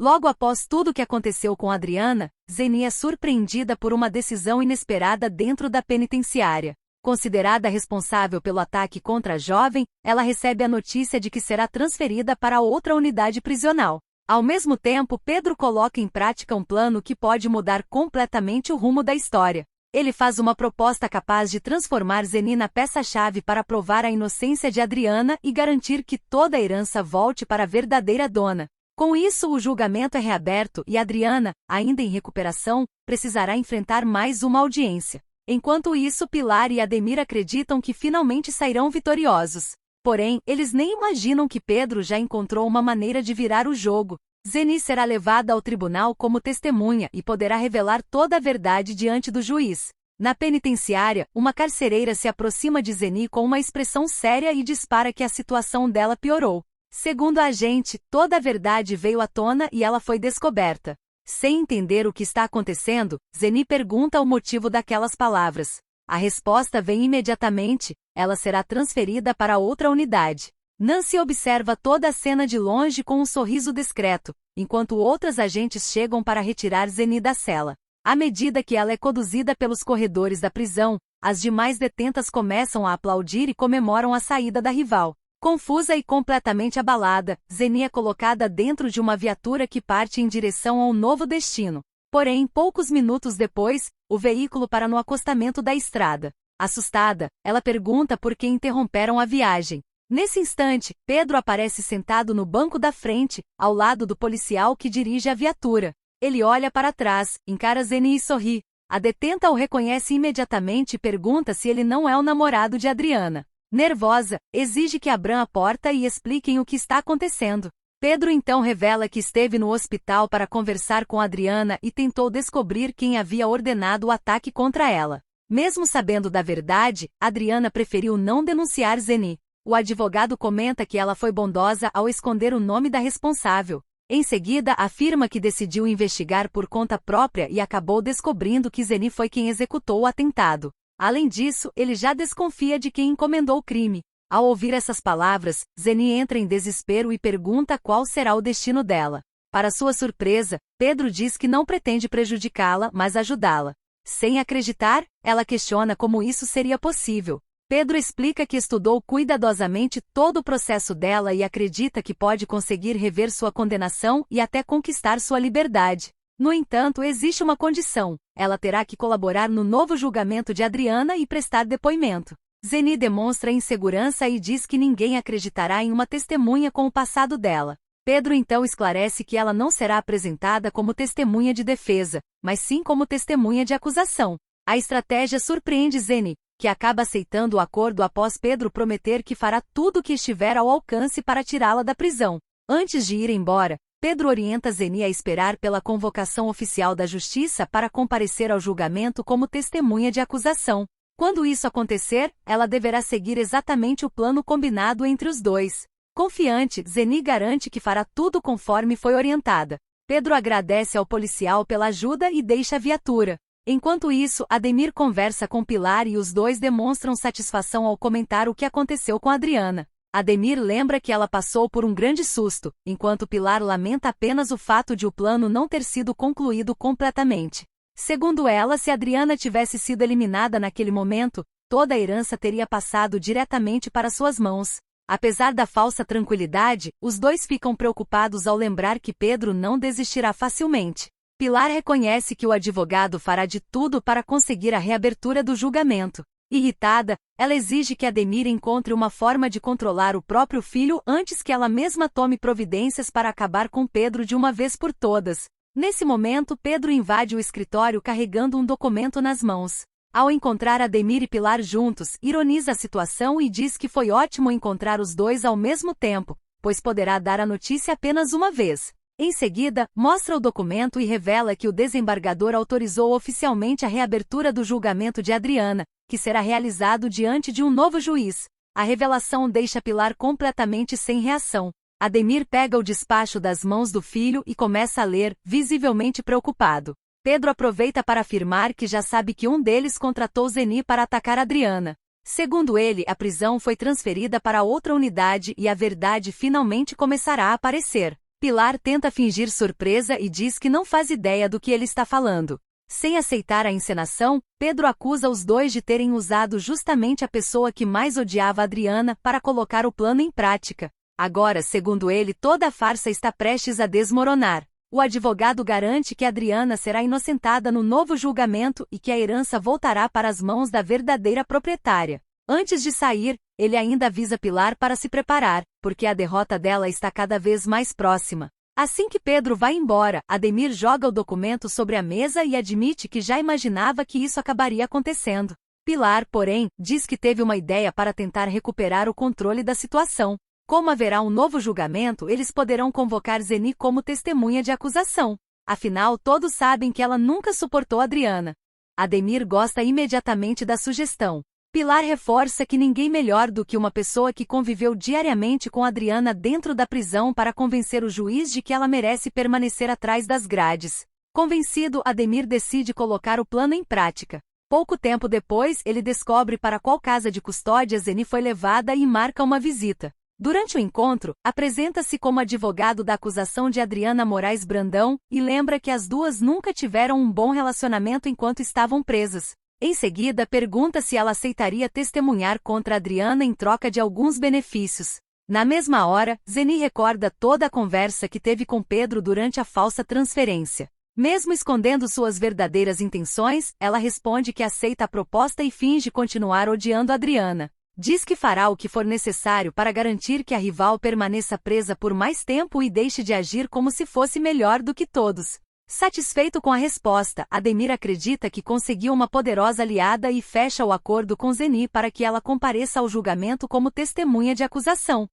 Logo após tudo o que aconteceu com Adriana, Zeni é surpreendida por uma decisão inesperada dentro da penitenciária. Considerada responsável pelo ataque contra a jovem, ela recebe a notícia de que será transferida para outra unidade prisional. Ao mesmo tempo, Pedro coloca em prática um plano que pode mudar completamente o rumo da história. Ele faz uma proposta capaz de transformar Zeni na peça-chave para provar a inocência de Adriana e garantir que toda a herança volte para a verdadeira dona. Com isso, o julgamento é reaberto e Adriana, ainda em recuperação, precisará enfrentar mais uma audiência. Enquanto isso, Pilar e Ademir acreditam que finalmente sairão vitoriosos. Porém, eles nem imaginam que Pedro já encontrou uma maneira de virar o jogo. Zeni será levada ao tribunal como testemunha e poderá revelar toda a verdade diante do juiz. Na penitenciária, uma carcereira se aproxima de Zeni com uma expressão séria e dispara que a situação dela piorou. Segundo a agente, toda a verdade veio à tona e ela foi descoberta. Sem entender o que está acontecendo, Zeni pergunta o motivo daquelas palavras. A resposta vem imediatamente: ela será transferida para outra unidade. Nancy observa toda a cena de longe com um sorriso discreto, enquanto outras agentes chegam para retirar Zeni da cela. À medida que ela é conduzida pelos corredores da prisão, as demais detentas começam a aplaudir e comemoram a saída da rival. Confusa e completamente abalada, Zeni é colocada dentro de uma viatura que parte em direção a um novo destino. Porém, poucos minutos depois, o veículo para no acostamento da estrada. Assustada, ela pergunta por que interromperam a viagem. Nesse instante, Pedro aparece sentado no banco da frente, ao lado do policial que dirige a viatura. Ele olha para trás, encara Zeni e sorri. A detenta o reconhece imediatamente e pergunta se ele não é o namorado de Adriana. Nervosa, exige que abram a porta e expliquem o que está acontecendo. Pedro então revela que esteve no hospital para conversar com Adriana e tentou descobrir quem havia ordenado o ataque contra ela. Mesmo sabendo da verdade, Adriana preferiu não denunciar Zeni. O advogado comenta que ela foi bondosa ao esconder o nome da responsável. Em seguida, afirma que decidiu investigar por conta própria e acabou descobrindo que Zeni foi quem executou o atentado. Além disso, ele já desconfia de quem encomendou o crime. Ao ouvir essas palavras, Zeni entra em desespero e pergunta qual será o destino dela. Para sua surpresa, Pedro diz que não pretende prejudicá-la, mas ajudá-la. Sem acreditar, ela questiona como isso seria possível. Pedro explica que estudou cuidadosamente todo o processo dela e acredita que pode conseguir rever sua condenação e até conquistar sua liberdade. No entanto, existe uma condição: ela terá que colaborar no novo julgamento de Adriana e prestar depoimento. Zeni demonstra insegurança e diz que ninguém acreditará em uma testemunha com o passado dela. Pedro então esclarece que ela não será apresentada como testemunha de defesa, mas sim como testemunha de acusação. A estratégia surpreende Zeni, que acaba aceitando o acordo após Pedro prometer que fará tudo o que estiver ao alcance para tirá-la da prisão. Antes de ir embora, Pedro orienta Zeni a esperar pela convocação oficial da Justiça para comparecer ao julgamento como testemunha de acusação. Quando isso acontecer, ela deverá seguir exatamente o plano combinado entre os dois. Confiante, Zeni garante que fará tudo conforme foi orientada. Pedro agradece ao policial pela ajuda e deixa a viatura. Enquanto isso, Ademir conversa com Pilar e os dois demonstram satisfação ao comentar o que aconteceu com Adriana. Ademir lembra que ela passou por um grande susto, enquanto Pilar lamenta apenas o fato de o plano não ter sido concluído completamente. Segundo ela, se Adriana tivesse sido eliminada naquele momento, toda a herança teria passado diretamente para suas mãos. Apesar da falsa tranquilidade, os dois ficam preocupados ao lembrar que Pedro não desistirá facilmente. Pilar reconhece que o advogado fará de tudo para conseguir a reabertura do julgamento. Irritada, ela exige que Ademir encontre uma forma de controlar o próprio filho antes que ela mesma tome providências para acabar com Pedro de uma vez por todas. Nesse momento, Pedro invade o escritório carregando um documento nas mãos. Ao encontrar Ademir e Pilar juntos, ironiza a situação e diz que foi ótimo encontrar os dois ao mesmo tempo, pois poderá dar a notícia apenas uma vez. Em seguida, mostra o documento e revela que o desembargador autorizou oficialmente a reabertura do julgamento de Adriana, que será realizado diante de um novo juiz. A revelação deixa Pilar completamente sem reação. Ademir pega o despacho das mãos do filho e começa a ler, visivelmente preocupado. Pedro aproveita para afirmar que já sabe que um deles contratou Zeni para atacar Adriana. Segundo ele, a prisão foi transferida para outra unidade e a verdade finalmente começará a aparecer. Pilar tenta fingir surpresa e diz que não faz ideia do que ele está falando. Sem aceitar a encenação, Pedro acusa os dois de terem usado justamente a pessoa que mais odiava Adriana para colocar o plano em prática. Agora, segundo ele, toda a farsa está prestes a desmoronar. O advogado garante que Adriana será inocentada no novo julgamento e que a herança voltará para as mãos da verdadeira proprietária. Antes de sair, ele ainda avisa Pilar para se preparar, porque a derrota dela está cada vez mais próxima. Assim que Pedro vai embora, Ademir joga o documento sobre a mesa e admite que já imaginava que isso acabaria acontecendo. Pilar, porém, diz que teve uma ideia para tentar recuperar o controle da situação. Como haverá um novo julgamento, eles poderão convocar Zeni como testemunha de acusação. Afinal, todos sabem que ela nunca suportou Adriana. Ademir gosta imediatamente da sugestão. Pilar reforça que ninguém melhor do que uma pessoa que conviveu diariamente com Adriana dentro da prisão para convencer o juiz de que ela merece permanecer atrás das grades. Convencido, Ademir decide colocar o plano em prática. Pouco tempo depois, ele descobre para qual casa de custódia Zeni foi levada e marca uma visita. Durante o encontro, apresenta-se como advogado da acusação de Adriana Moraes Brandão e lembra que as duas nunca tiveram um bom relacionamento enquanto estavam presas. Em seguida, pergunta se ela aceitaria testemunhar contra Adriana em troca de alguns benefícios. Na mesma hora, Zeni recorda toda a conversa que teve com Pedro durante a falsa transferência. Mesmo escondendo suas verdadeiras intenções, ela responde que aceita a proposta e finge continuar odiando Adriana. Diz que fará o que for necessário para garantir que a rival permaneça presa por mais tempo e deixe de agir como se fosse melhor do que todos. Satisfeito com a resposta, Ademir acredita que conseguiu uma poderosa aliada e fecha o acordo com Zeni para que ela compareça ao julgamento como testemunha de acusação.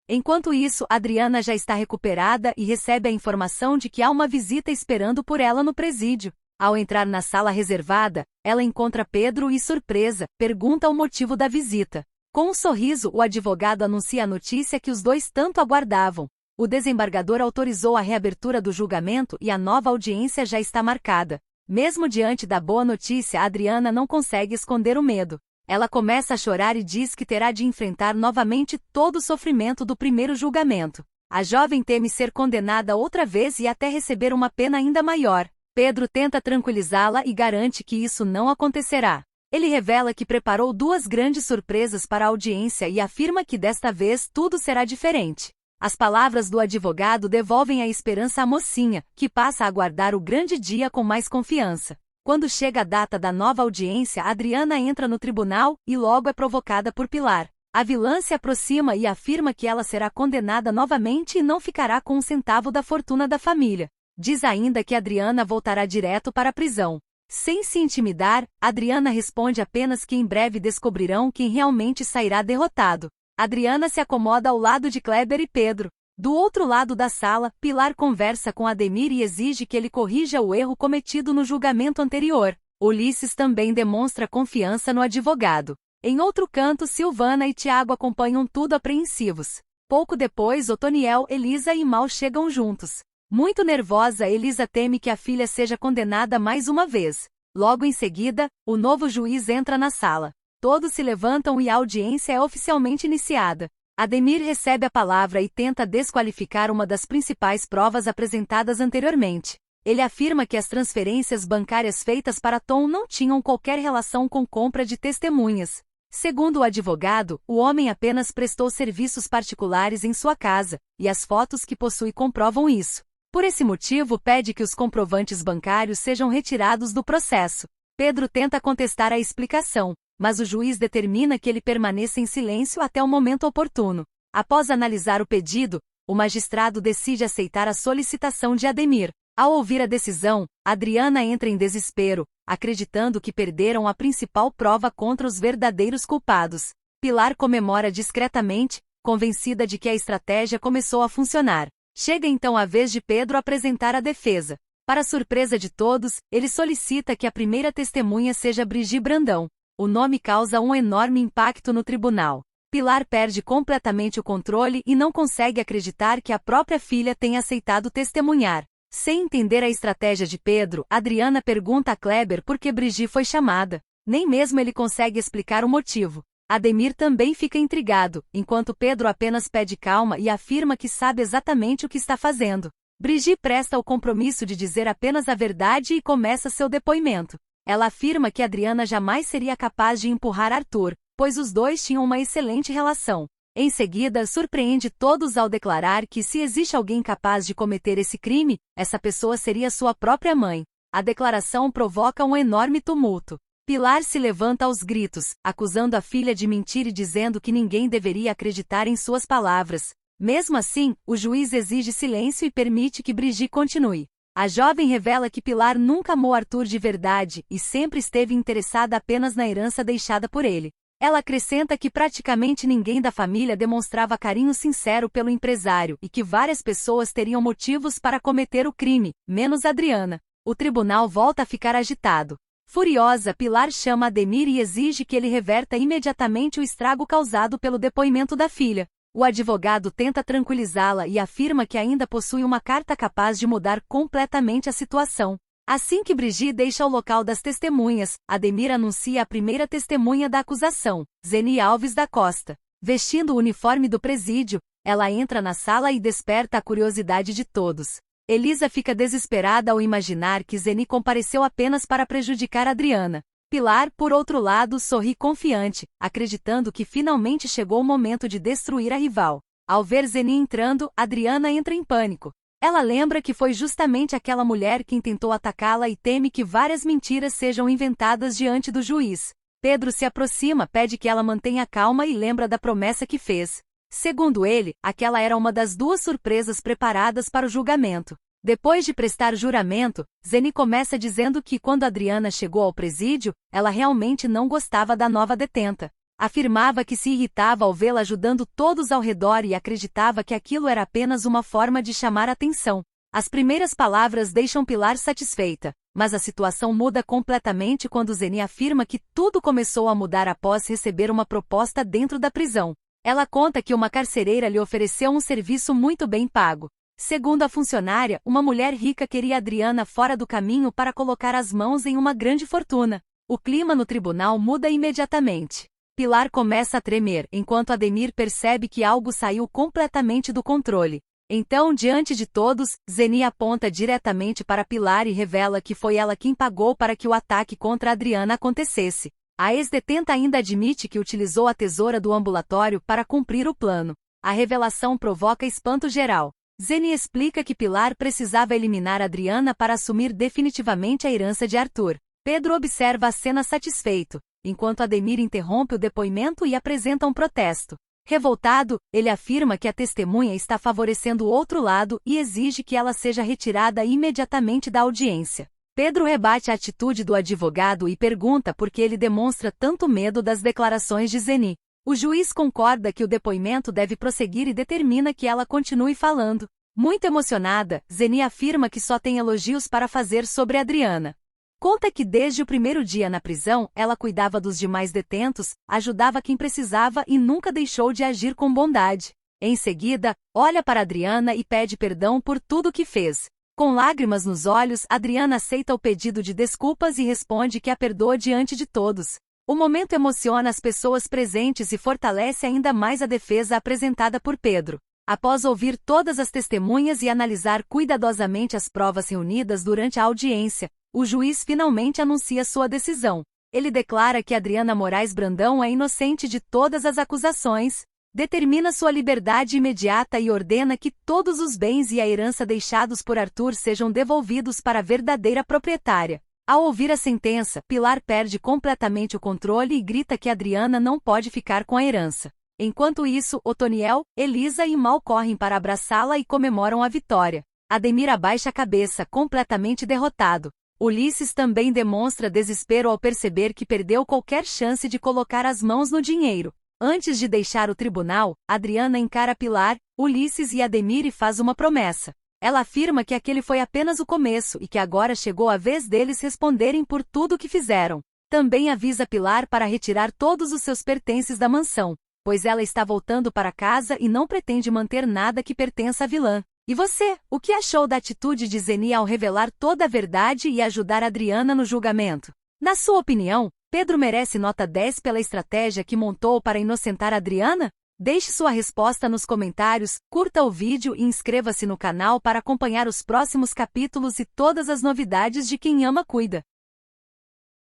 Enquanto isso, Adriana já está recuperada e recebe a informação de que há uma visita esperando por ela no presídio. Ao entrar na sala reservada, ela encontra Pedro e, surpresa, pergunta o motivo da visita. Com um sorriso, o advogado anuncia a notícia que os dois tanto aguardavam. O desembargador autorizou a reabertura do julgamento e a nova audiência já está marcada. Mesmo diante da boa notícia, Adriana não consegue esconder o medo. Ela começa a chorar e diz que terá de enfrentar novamente todo o sofrimento do primeiro julgamento. A jovem teme ser condenada outra vez e até receber uma pena ainda maior. Pedro tenta tranquilizá-la e garante que isso não acontecerá. Ele revela que preparou duas grandes surpresas para a audiência e afirma que desta vez tudo será diferente. As palavras do advogado devolvem a esperança à mocinha, que passa a aguardar o grande dia com mais confiança. Quando chega a data da nova audiência, Adriana entra no tribunal e logo é provocada por Pilar. A vilã se aproxima e afirma que ela será condenada novamente e não ficará com um centavo da fortuna da família. Diz ainda que Adriana voltará direto para a prisão. Sem se intimidar, Adriana responde apenas que em breve descobrirão quem realmente sairá derrotado. Adriana se acomoda ao lado de Kleber e Pedro. Do outro lado da sala, Pilar conversa com Ademir e exige que ele corrija o erro cometido no julgamento anterior. Ulisses também demonstra confiança no advogado. Em outro canto, Silvana e Tiago acompanham tudo apreensivos. Pouco depois, Otoniel, Elisa e Mal chegam juntos. Muito nervosa, Elisa teme que a filha seja condenada mais uma vez. Logo em seguida, o novo juiz entra na sala. Todos se levantam e a audiência é oficialmente iniciada. Ademir recebe a palavra e tenta desqualificar uma das principais provas apresentadas anteriormente. Ele afirma que as transferências bancárias feitas para Tom não tinham qualquer relação com compra de testemunhas. Segundo o advogado, o homem apenas prestou serviços particulares em sua casa, e as fotos que possui comprovam isso. Por esse motivo, pede que os comprovantes bancários sejam retirados do processo. Pedro tenta contestar a explicação, mas o juiz determina que ele permaneça em silêncio até o momento oportuno. Após analisar o pedido, o magistrado decide aceitar a solicitação de Ademir. Ao ouvir a decisão, Adriana entra em desespero, acreditando que perderam a principal prova contra os verdadeiros culpados. Pilar comemora discretamente, convencida de que a estratégia começou a funcionar. Chega então a vez de Pedro apresentar a defesa. Para surpresa de todos, ele solicita que a primeira testemunha seja Brigitte Brandão. O nome causa um enorme impacto no tribunal. Pilar perde completamente o controle e não consegue acreditar que a própria filha tenha aceitado testemunhar. Sem entender a estratégia de Pedro, Adriana pergunta a Kleber por que Brigitte foi chamada. Nem mesmo ele consegue explicar o motivo. Ademir também fica intrigado, enquanto Pedro apenas pede calma e afirma que sabe exatamente o que está fazendo. Brigitte presta o compromisso de dizer apenas a verdade e começa seu depoimento. Ela afirma que Adriana jamais seria capaz de empurrar Arthur, pois os dois tinham uma excelente relação. Em seguida, surpreende todos ao declarar que se existe alguém capaz de cometer esse crime, essa pessoa seria sua própria mãe. A declaração provoca um enorme tumulto. Pilar se levanta aos gritos, acusando a filha de mentir e dizendo que ninguém deveria acreditar em suas palavras. Mesmo assim, o juiz exige silêncio e permite que Brigitte continue. A jovem revela que Pilar nunca amou Arthur de verdade e sempre esteve interessada apenas na herança deixada por ele. Ela acrescenta que praticamente ninguém da família demonstrava carinho sincero pelo empresário e que várias pessoas teriam motivos para cometer o crime, menos Adriana. O tribunal volta a ficar agitado. Furiosa, Pilar chama Ademir e exige que ele reverta imediatamente o estrago causado pelo depoimento da filha. O advogado tenta tranquilizá-la e afirma que ainda possui uma carta capaz de mudar completamente a situação. Assim que Brigitte deixa o local das testemunhas, Ademir anuncia a primeira testemunha da acusação, Zeni Alves da Costa. Vestindo o uniforme do presídio, ela entra na sala e desperta a curiosidade de todos. Elisa fica desesperada ao imaginar que Zeni compareceu apenas para prejudicar Adriana. Pilar, por outro lado, sorri confiante, acreditando que finalmente chegou o momento de destruir a rival. Ao ver Zeni entrando, Adriana entra em pânico. Ela lembra que foi justamente aquela mulher quem tentou atacá-la e teme que várias mentiras sejam inventadas diante do juiz. Pedro se aproxima, pede que ela mantenha calma e lembra da promessa que fez. Segundo ele, aquela era uma das duas surpresas preparadas para o julgamento. Depois de prestar juramento, Zeni começa dizendo que quando Adriana chegou ao presídio, ela realmente não gostava da nova detenta. Afirmava que se irritava ao vê-la ajudando todos ao redor e acreditava que aquilo era apenas uma forma de chamar atenção. As primeiras palavras deixam Pilar satisfeita, mas a situação muda completamente quando Zeni afirma que tudo começou a mudar após receber uma proposta dentro da prisão. Ela conta que uma carcereira lhe ofereceu um serviço muito bem pago. Segundo a funcionária, uma mulher rica queria Adriana fora do caminho para colocar as mãos em uma grande fortuna. O clima no tribunal muda imediatamente. Pilar começa a tremer, enquanto Ademir percebe que algo saiu completamente do controle. Então, diante de todos, Zeni aponta diretamente para Pilar e revela que foi ela quem pagou para que o ataque contra Adriana acontecesse. A ex-detenta ainda admite que utilizou a tesoura do ambulatório para cumprir o plano. A revelação provoca espanto geral. Zeni explica que Pilar precisava eliminar Adriana para assumir definitivamente a herança de Arthur. Pedro observa a cena satisfeito, enquanto Ademir interrompe o depoimento e apresenta um protesto. Revoltado, ele afirma que a testemunha está favorecendo o outro lado e exige que ela seja retirada imediatamente da audiência. Pedro rebate a atitude do advogado e pergunta por que ele demonstra tanto medo das declarações de Zeni. O juiz concorda que o depoimento deve prosseguir e determina que ela continue falando. Muito emocionada, Zeni afirma que só tem elogios para fazer sobre Adriana. Conta que desde o primeiro dia na prisão, ela cuidava dos demais detentos, ajudava quem precisava e nunca deixou de agir com bondade. Em seguida, olha para Adriana e pede perdão por tudo que fez. Com lágrimas nos olhos, Adriana aceita o pedido de desculpas e responde que a perdoa diante de todos. O momento emociona as pessoas presentes e fortalece ainda mais a defesa apresentada por Pedro. Após ouvir todas as testemunhas e analisar cuidadosamente as provas reunidas durante a audiência, o juiz finalmente anuncia sua decisão. Ele declara que Adriana Moraes Brandão é inocente de todas as acusações, determina sua liberdade imediata e ordena que todos os bens e a herança deixados por Arthur sejam devolvidos para a verdadeira proprietária. Ao ouvir a sentença, Pilar perde completamente o controle e grita que Adriana não pode ficar com a herança. Enquanto isso, Otoniel, Elisa e Mal correm para abraçá-la e comemoram a vitória. Ademir abaixa a cabeça, completamente derrotado. Ulisses também demonstra desespero ao perceber que perdeu qualquer chance de colocar as mãos no dinheiro. Antes de deixar o tribunal, Adriana encara Pilar, Ulisses e Ademir e faz uma promessa. Ela afirma que aquele foi apenas o começo e que agora chegou a vez deles responderem por tudo o que fizeram. Também avisa Pilar para retirar todos os seus pertences da mansão, pois ela está voltando para casa e não pretende manter nada que pertença à vilã. E você, o que achou da atitude de Zeni ao revelar toda a verdade e ajudar Adriana no julgamento? Na sua opinião, Pedro merece nota 10 pela estratégia que montou para inocentar Adriana? Deixe sua resposta nos comentários, curta o vídeo e inscreva-se no canal para acompanhar os próximos capítulos e todas as novidades de Quem Ama Cuida.